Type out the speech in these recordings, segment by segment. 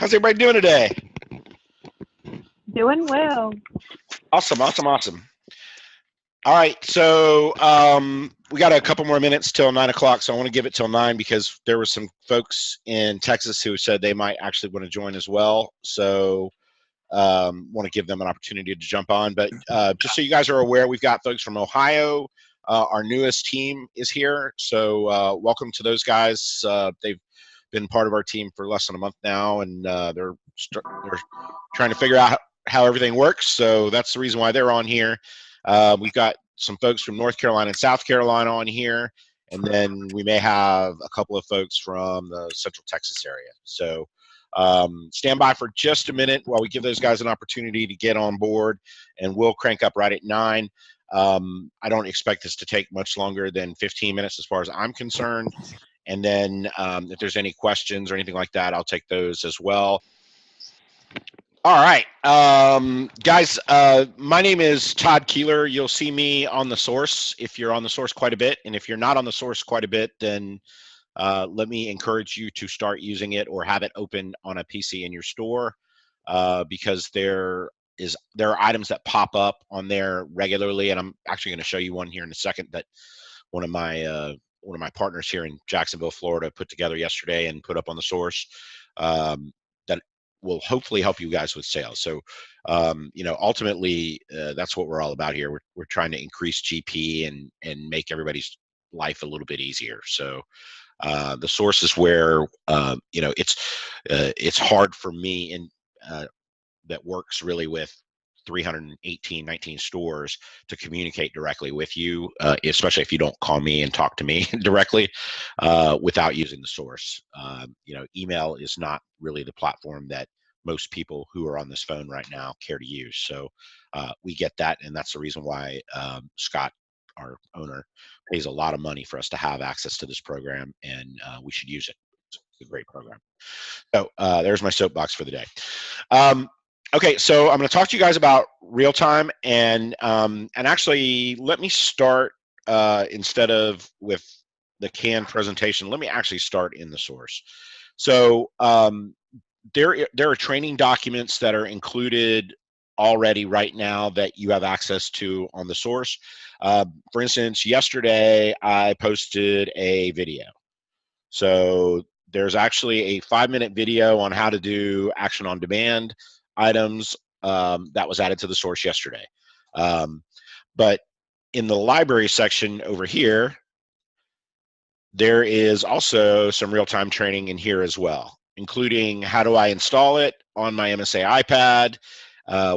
How's everybody doing today? Doing well. Awesome. All right, so we got a couple more minutes till 9 o'clock, so I want to give it till 9 because there were some folks in Texas who said they might actually want to join as well. So want to give them an opportunity to jump on. But just so you guys are aware, we've got folks from Ohio. Our newest team is here, so welcome to those guys. They've been part of our team for less than a month now, and they're trying to figure out how everything works. So that's the reason why they're on here. We've got some folks from North Carolina and South Carolina on here, and then we may have a couple of folks from the Central Texas area. So stand by for just a minute while we give those guys an opportunity to get on board, and we'll crank up right at 9. I don't expect this to take much longer than 15 minutes as far as I'm concerned. And then if there's any questions or anything like that, I'll take those as well. All right, guys, my name is Todd Keeler. You'll see me on the source if you're on the source quite a bit. And if you're not on the source quite a bit, then let me encourage you to start using it or have it open on a PC in your store, because there are items that pop up on there regularly. And I'm actually going to show you one here in a second that one of my partners here in Jacksonville, Florida, put together yesterday and put up on the source. That will hopefully help you guys with sales. So, ultimately, that's what we're all about here. We're trying to increase GP and make everybody's life a little bit easier. So, the source is where it's hard for me and that works really with 319 stores to communicate directly with you, especially if you don't call me and talk to me directly without using the source. Email is not really the platform that most people who are on this phone right now care to use. So we get that, and that's the reason why Scott, our owner, pays a lot of money for us to have access to this program, and we should use it. It's a great program. So there's my soapbox for the day. Okay, so I'm going to talk to you guys about RealTime, and actually let me start instead of with the canned presentation. Let me actually start in the source. So there are training documents that are included already right now that you have access to on the source. For instance, yesterday I posted a video. So there's actually a 5-minute video on how to do action on demand items that was added to the source yesterday. But in the library section over here, there is also some real-time training in here as well, including how do I install it on my MSA iPad,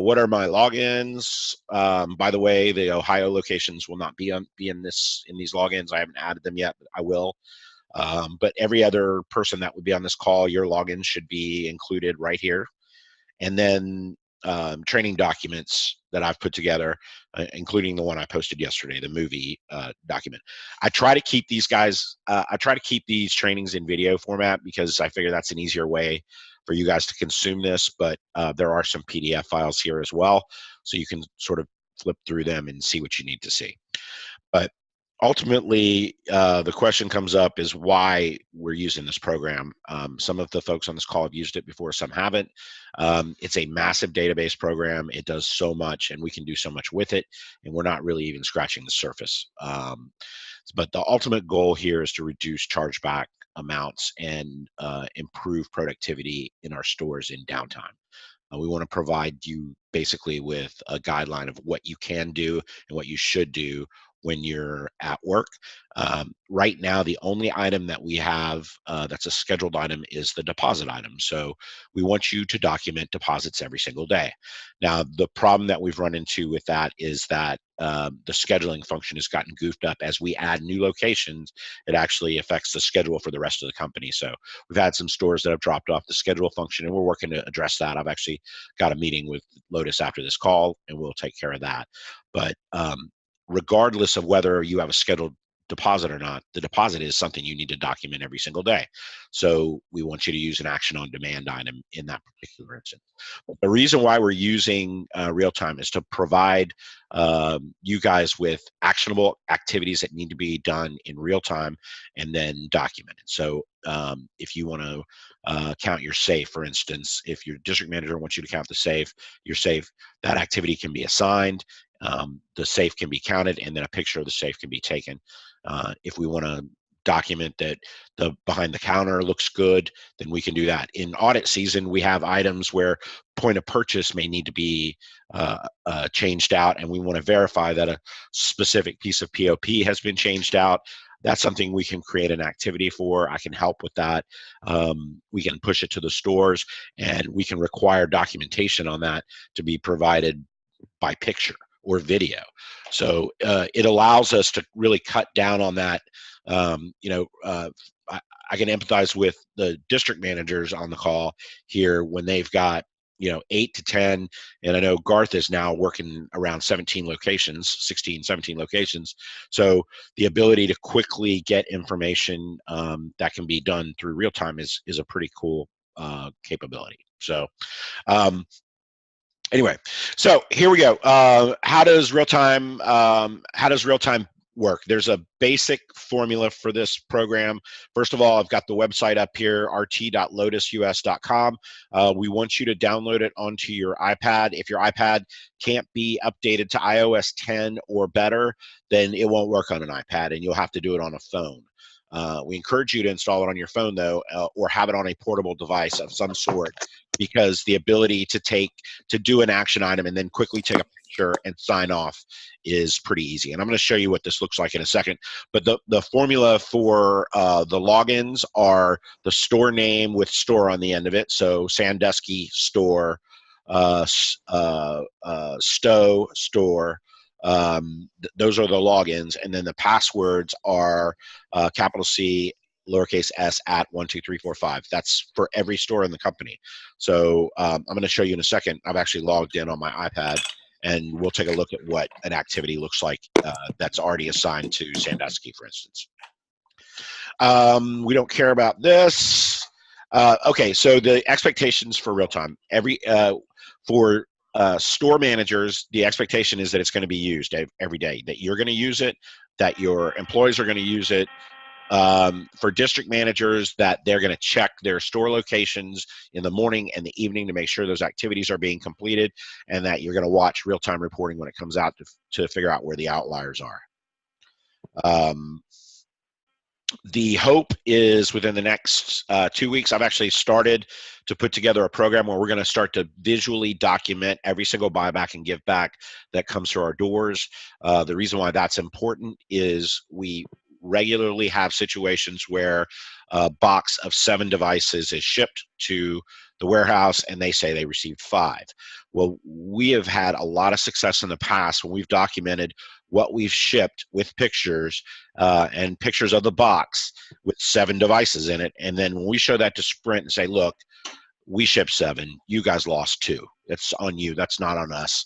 what are my logins. By the way, the Ohio locations will not be in these logins. I haven't added them yet, but I will. But every other person that would be on this call, your login should be included right here. And then training documents that I've put together, including the one I posted yesterday, the movie document. I try to keep these trainings in video format because I figure that's an easier way for you guys to consume this, but there are some PDF files here as well, so you can sort of flip through them and see what you need to see. But ultimately, the question comes up is why we're using this program. Some of the folks on this call have used it before, some haven't. It's a massive database program. It does so much, and we can do so much with it, and we're not really even scratching the surface. But the ultimate goal here is to reduce chargeback amounts and improve productivity in our stores in downtime. We want to provide you basically with a guideline of what you can do and what you should do when you're at work. Right now, the only item that we have that's a scheduled item is the deposit item. So we want you to document deposits every single day. Now, the problem that we've run into with that is that the scheduling function has gotten goofed up. As we add new locations, it actually affects the schedule for the rest of the company. So we've had some stores that have dropped off the schedule function, and we're working to address that. I've actually got a meeting with Lotus after this call, and we'll take care of that. But regardless of whether you have a scheduled deposit or not. The deposit is something you need to document every single day. So we want you to use an action on demand item in that particular instance. But the reason why we're using RealTime is to provide you guys with actionable activities that need to be done in real time and then documented. So if you want to count your safe, for instance, if your district manager wants you to count the safe, your safe, that activity can be assigned. The safe can be counted, and then a picture of the safe can be taken. If we want to document that the behind the counter looks good, then we can do that. In audit season, we have items where point of purchase may need to be changed out, and we want to verify that a specific piece of POP has been changed out. That's something we can create an activity for. I can help with that. We can push it to the stores, and we can require documentation on that to be provided by picture or video. So it allows us to really cut down on that. I can empathize with the district managers on the call here when they've got 8 to 10, and I know Garth is now working around 17 locations, 16, 17 locations. So the ability to quickly get information that can be done through real time is a pretty cool capability. So anyway, so here we go. How does real time work? There's a basic formula for this program. First of all, I've got the website up here, rt.lotusus.com. We want you to download it onto your iPad. If your iPad can't be updated to iOS 10 or better, then it won't work on an iPad, and you'll have to do it on a phone. We encourage you to install it on your phone, though, or have it on a portable device of some sort, because the ability to do an action item and then quickly take a picture and sign off is pretty easy. And I'm going to show you what this looks like in a second. But the formula for the logins are the store name with store on the end of it. So Sandusky store, Stowe store. Those are the logins, and then the passwords are capital C, lowercase s at 12345. That's for every store in the company. So I'm going to show you in a second. I've actually logged in on my iPad, and we'll take a look at what an activity looks like that's already assigned to Sandusky, for instance. We don't care about this. Okay, so the expectations for real time. For store managers, the expectation is that it's going to be used every day, that you're going to use it, that your employees are going to use it. For district managers, that they're going to check their store locations in the morning and the evening to make sure those activities are being completed, and that you're going to watch real-time reporting when it comes out to figure out where the outliers are. The hope is within the next 2 weeks, I've actually started to put together a program where we're going to start to visually document every single buyback and give back that comes through our doors. The reason why that's important is we regularly have situations where a box of 7 devices is shipped to the warehouse and they say they received 5. Well, we have had a lot of success in the past when we've documented what we've shipped with pictures and pictures of the box with 7 devices in it. And then when we show that to Sprint and say, look, we shipped 7, you guys lost 2. It's on you. That's not on us.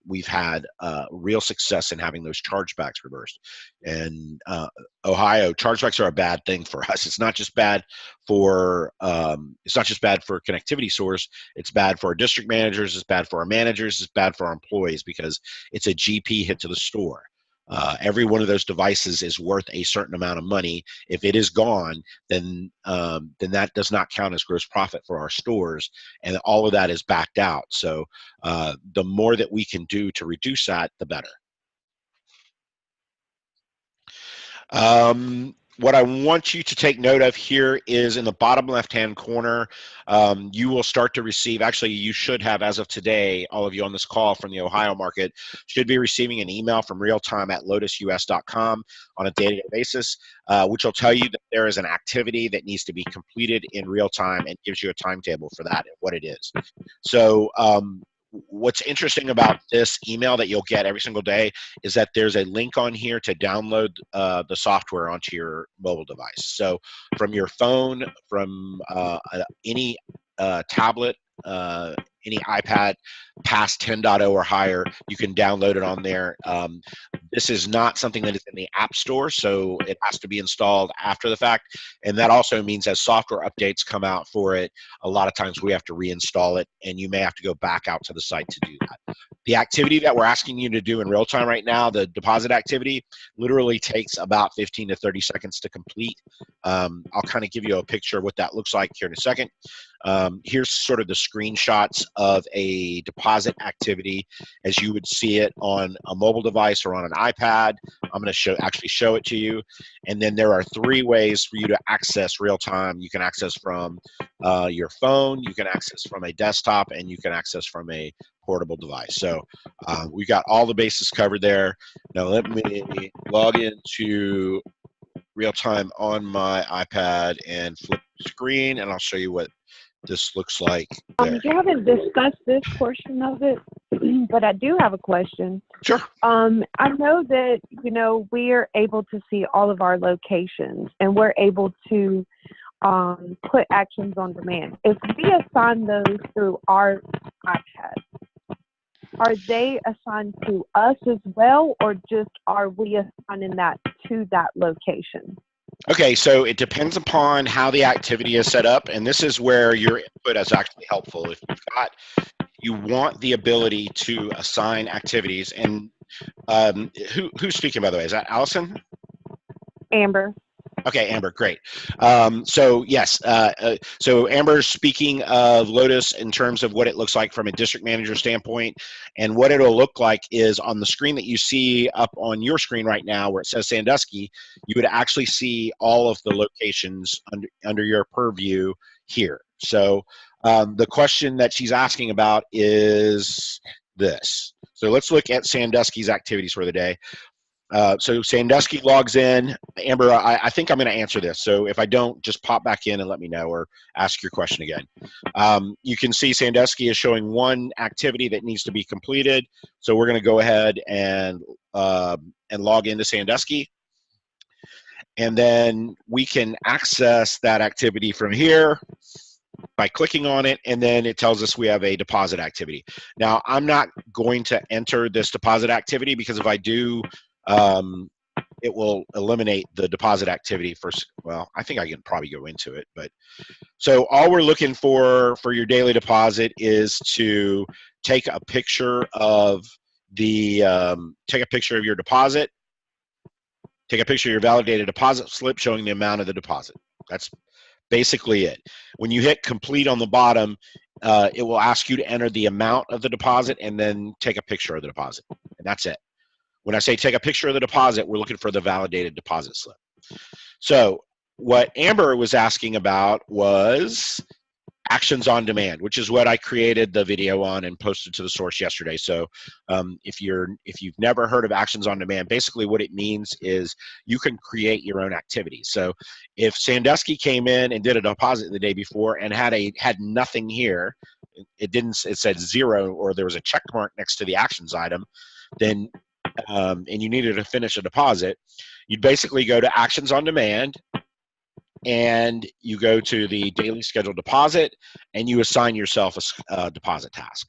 We've had real success in having those chargebacks reversed. And Ohio, chargebacks are a bad thing for us. It's not just bad for connectivity source. It's bad for our district managers. It's bad for our managers. It's bad for our employees because it's a GP hit to the store. Every one of those devices is worth a certain amount of money. If it is gone, then that does not count as gross profit for our stores, and all of that is backed out. So the more that we can do to reduce that, the better. What I want you to take note of here is in the bottom left-hand corner, you will start to receive, actually you should have as of today, all of you on this call from the Ohio market should be receiving an email from realtime@lotusus.com on a day-to-day basis, which will tell you that there is an activity that needs to be completed in real time and gives you a timetable for that and what it is. So what's interesting about this email that you'll get every single day is that there's a link on here to download the software onto your mobile device. So from your phone, from any tablet, any iPad past 10.0 or higher, you can download it on there. This is not something that is in the App Store, so it has to be installed after the fact. And that also means as software updates come out for it, a lot of times we have to reinstall it, and you may have to go back out to the site to do that. The activity that we're asking you to do in real time right now, the deposit activity, literally takes about 15 to 30 seconds to complete. I'll kind of give you a picture of what that looks like here in a second. Here's sort of the screenshots of a deposit activity as you would see it on a mobile device or on an iPad. I'm going to actually show it to you. And then there are 3 ways for you to access real time. You can access from your phone, you can access from a desktop, and you can access from a portable device. So we got all the bases covered there. Now let me log into real time on my iPad and flip the screen, and I'll show you what this looks like there. You haven't discussed this portion of it, but I do have a question. Sure. I know that, we're able to see all of our locations, and we're able to put actions on demand. If we assign those through our iPad, are they assigned to us as well, or just are we assigning that to that location? Okay, so it depends upon how the activity is set up, and this is where your input is actually helpful. If you want the ability to assign activities, and who's speaking, by the way? Is that Allison? Amber. Okay, Amber, great. So yes, so Amber's speaking of Lotus in terms of what it looks like from a district manager standpoint, and what it'll look like is on the screen that you see up on your screen right now where it says Sandusky, you would actually see all of the locations under your purview here. So the question that she's asking about is this. So let's look at Sandusky's activities for the day. So Sandusky logs in. Amber, I think I'm going to answer this. So if I don't, just pop back in and let me know, or ask your question again. You can see Sandusky is showing 1 activity that needs to be completed. So we're going to go ahead and log into Sandusky. And then we can access that activity from here by clicking on it, and then it tells us we have a deposit activity. Now, I'm not going to enter this deposit activity, because if I do, it will eliminate the deposit activity first. Well, I think I can probably go into it, but so all we're looking for your daily deposit is to take a picture of your deposit, take a picture of your validated deposit slip showing the amount of the deposit. That's basically it. When you hit complete on the bottom, it will ask you to enter the amount of the deposit and then take a picture of the deposit, and that's it. When I say take a picture of the deposit, we're looking for the validated deposit slip. So what Amber was asking about was actions on demand, which is what I created the video on and posted to the source yesterday. So if you've never heard of actions on demand, basically what it means is you can create your own activities. So if Sandusky came in and did a deposit the day before and had nothing here, it said 0, or there was a check mark next to the actions item, then and you needed to finish a deposit, you'd basically go to actions on demand, and you go to the daily scheduled deposit, and you assign yourself a deposit task.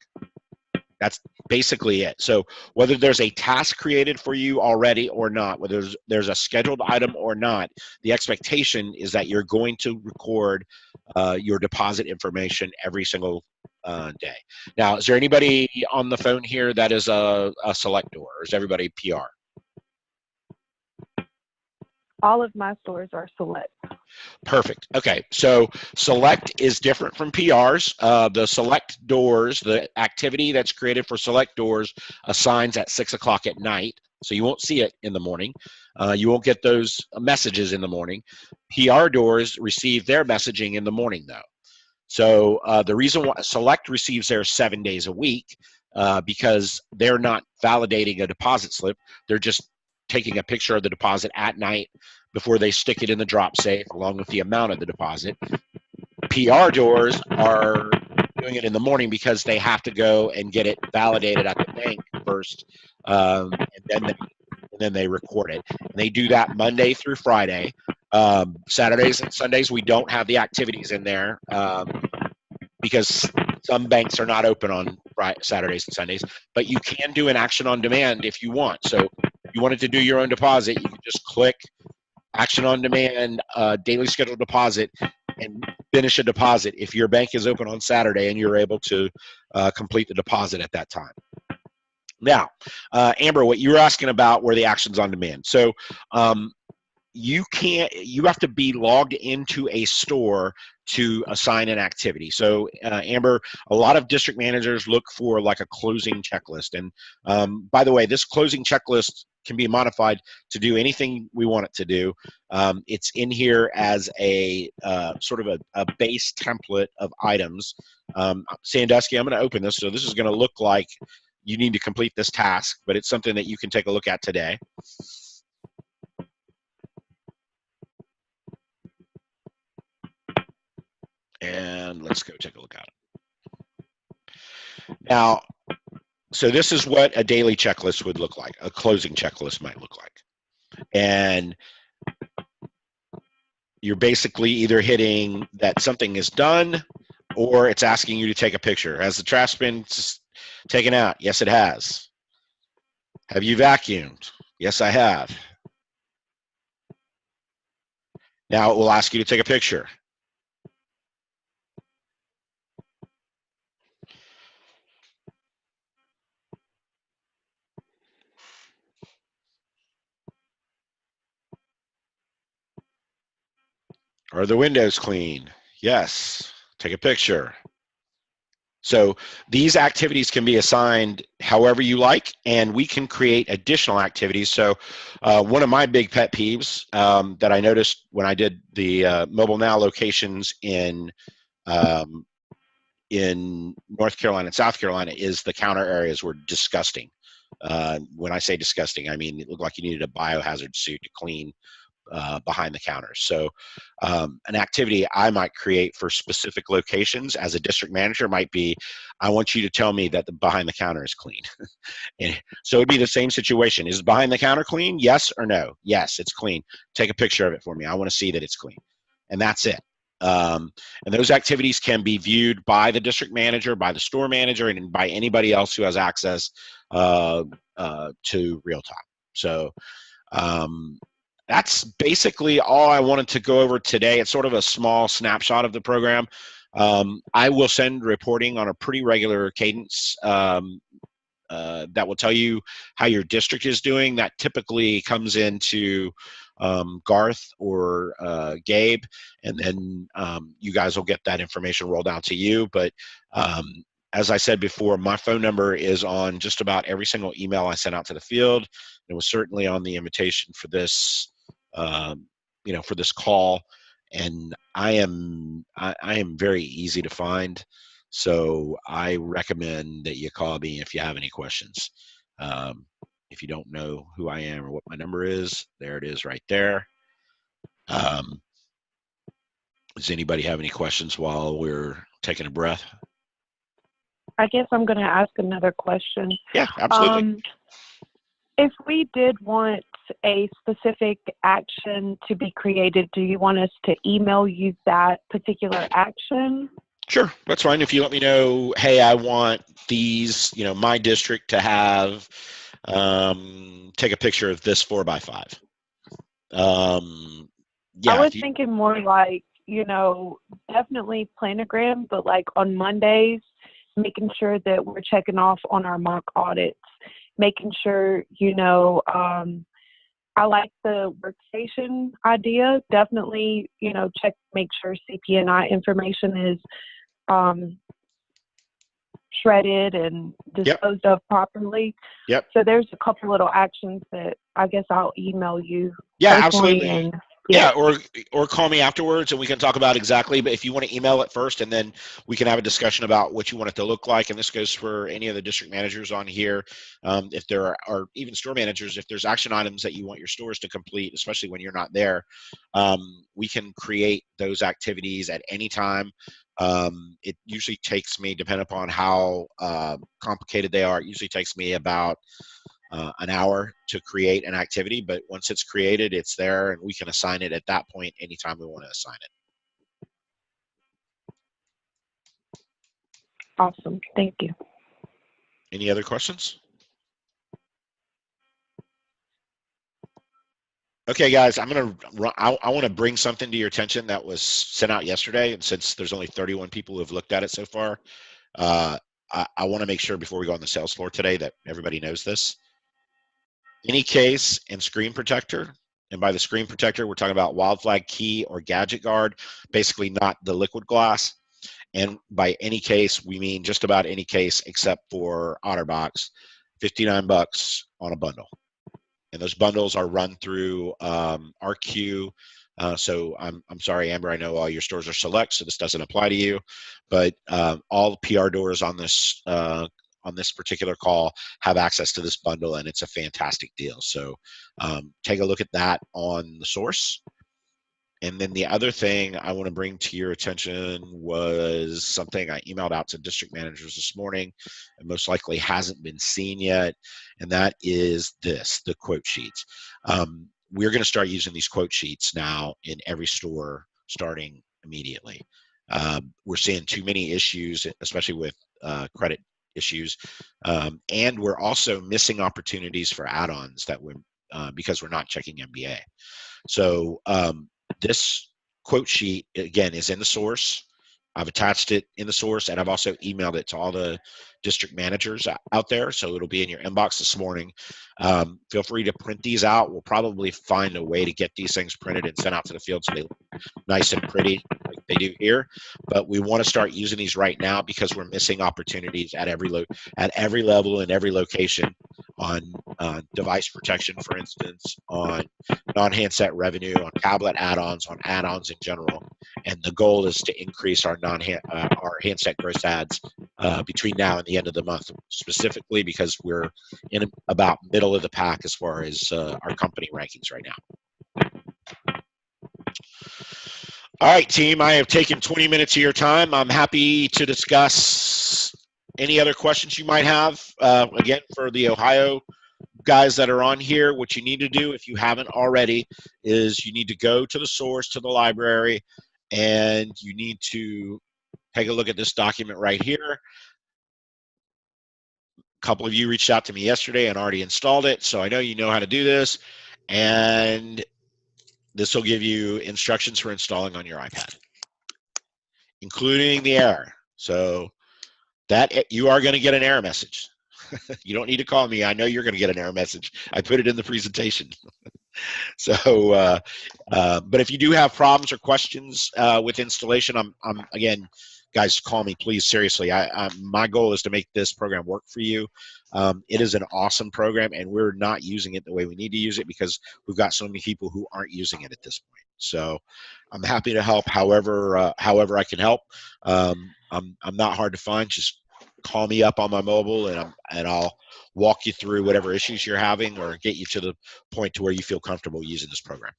That's basically it. So whether there's a task created for you already or not, whether there's a scheduled item or not, the expectation is that you're going to record your deposit information every single day. Now, is there anybody on the phone here that is a selector, or is everybody PR? All of my stores are select. Perfect. Okay, so select is different from PRs. The select doors, the activity that's created for select doors assigns at 6 o'clock at night, so you won't see it in the morning. You won't get those messages in the morning. PR doors receive their messaging in the morning, though. So the reason why select receives theirs 7 days a week, because they're not validating a deposit slip. They're just taking a picture of the deposit at night before they stick it in the drop safe along with the amount of the deposit. PR doors are doing it in the morning because they have to go and get it validated at the bank first, and then they record it. And they do that Monday through Friday. Saturdays and Sundays, we don't have the activities in there because some banks are not open on Saturdays and Sundays, but you can do an action on demand if you want. So you wanted to do your own deposit, you could just click action on demand, daily scheduled deposit, and finish a deposit if your bank is open on Saturday and you're able to complete the deposit at that time. Now, Amber, what you were asking about were the actions on demand. So you have to be logged into a store to assign an activity. So Amber, a lot of district managers look for like a closing checklist. And by the way, this closing checklist can be modified to do anything we want it to do. It's in here as a sort of a base template of items. Sandusky, I'm going to open this. So this is going to look like you need to complete this task, but it's something that you can take a look at today. And let's go take a look at it. Now, so this is what a daily checklist would look like. A closing checklist might look like. And you're basically either hitting that something is done or it's asking you to take a picture. Has the trash been taken out? Yes, it has. Have you vacuumed? Yes, I have. Now it will ask you to take a picture. Are the windows clean? Yes. Take a picture. So these activities can be assigned however you like, and we can create additional activities. So one of my big pet peeves that I noticed when I did the Mobile Now locations in North Carolina and South Carolina is the counter areas were disgusting. When I say disgusting, I mean it looked like you needed a biohazard suit to clean behind the counters. So an activity I might create for specific locations as a district manager might be, I want you to tell me that the behind the counter is clean. And so it'd be the same situation. Is behind the counter clean? Yes or no? Yes, it's clean. Take a picture of it for me. I want to see that it's clean. And that's it. And those activities can be viewed by the district manager, by the store manager, and by anybody else who has access to RealTime. So that's basically all I wanted to go over today. It's sort of a small snapshot of the program. I will send reporting on a pretty regular cadence that will tell you how your district is doing. That typically comes into Garth or Gabe, and then you guys will get that information rolled out to you. But as I said before, my phone number is on just about every single email I sent out to the field. It was certainly on the invitation for this for this call, and I am very easy to find, so I recommend that you call me if you have any questions. If you don't know who I am or what my number is, there it is right there. Does anybody have any questions while we're taking a breath? I guess I'm going to ask another question. Yeah, absolutely. If we did want a specific action to be created, do you want us to email you that particular action? Sure, that's fine. If you let me know, hey, I want these, my district to have, take a picture of this 4x5. Yeah, I was thinking more like, definitely planogram, but like on Mondays, making sure that we're checking off on our mock audits, making sure, I like the workstation idea. Definitely, make sure CP&I information is shredded and disposed of properly. Yep. So there's a couple little actions that I guess I'll email you. Yeah, absolutely. And, yeah, or call me afterwards and we can talk about exactly. But if you want to email it first, and then we can have a discussion about what you want it to look like. And this goes for any of the district managers on here. If there are even store managers, if there's action items that you want your stores to complete, especially when you're not there, we can create those activities at any time. It usually takes me, depending upon how complicated they are, it usually takes me about an hour to create an activity, but once it's created, it's there and we can assign it at that point anytime we want to assign it. Awesome. Thank you. Any other questions? Okay, guys, I want to bring something to your attention that was sent out yesterday, and since there's only 31 people who have looked at it so far, uh, I want to make sure before we go on the sales floor today that everybody knows this. Any case and screen protector, and by the screen protector, we're talking about wild flag key or gadget guard, basically not the liquid glass. And by any case, we mean just about any case except for OtterBox, $59 on a bundle. And those bundles are run through RQ. So I'm sorry, Amber, I know all your stores are select, so this doesn't apply to you, but all PR doors on this particular call have access to this bundle, and it's a fantastic deal. So take a look at that on the source. And then the other thing I want to bring to your attention was something I emailed out to district managers this morning and most likely hasn't been seen yet. And that is the quote sheets. We're going to start using these quote sheets now in every store starting immediately. We're seeing too many issues, especially with credit issues. And we're also missing opportunities for add-ons that because we're not checking MBA. So this quote sheet, again, is in the source. I've attached it in the source, and I've also emailed it to all the district managers out there, so it'll be in your inbox this morning. Feel free to print these out. We'll probably find a way to get these things printed and sent out to the field so they look nice and pretty like they do here. But we want to start using these right now because we're missing opportunities at every level and every location on device protection, for instance, on non-handset revenue, on tablet add-ons, on add-ons in general. And the goal is to increase our handset gross ads between now and the end of the month, specifically because we're in about middle of the pack as far as our company rankings right now. All right, team, I have taken 20 minutes of your time. I'm happy to discuss any other questions you might have. Again, for the Ohio guys that are on here, what you need to do, if you haven't already, is you need to go to the source, to the library, and you need to take a look at this document right here. A couple of you reached out to me yesterday and already installed it, so I know you know how to do this. And this will give you instructions for installing on your iPad, including the error. So that you are going to get an error message. You don't need to call me. I know you're going to get an error message. I put it in the presentation. So, but if you do have problems or questions with installation, I'm again, guys, call me, please. Seriously, my goal is to make this program work for you. It is an awesome program, and we're not using it the way we need to use it because we've got so many people who aren't using it at this point. So, I'm happy to help however I can help. I'm not hard to find. Just call me up on my mobile, and I'll walk you through whatever issues you're having or get you to the point to where you feel comfortable using this program.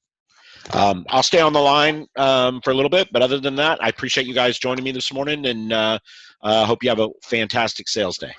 I'll stay on the line for a little bit, but other than that, I appreciate you guys joining me this morning, and hope you have a fantastic sales day.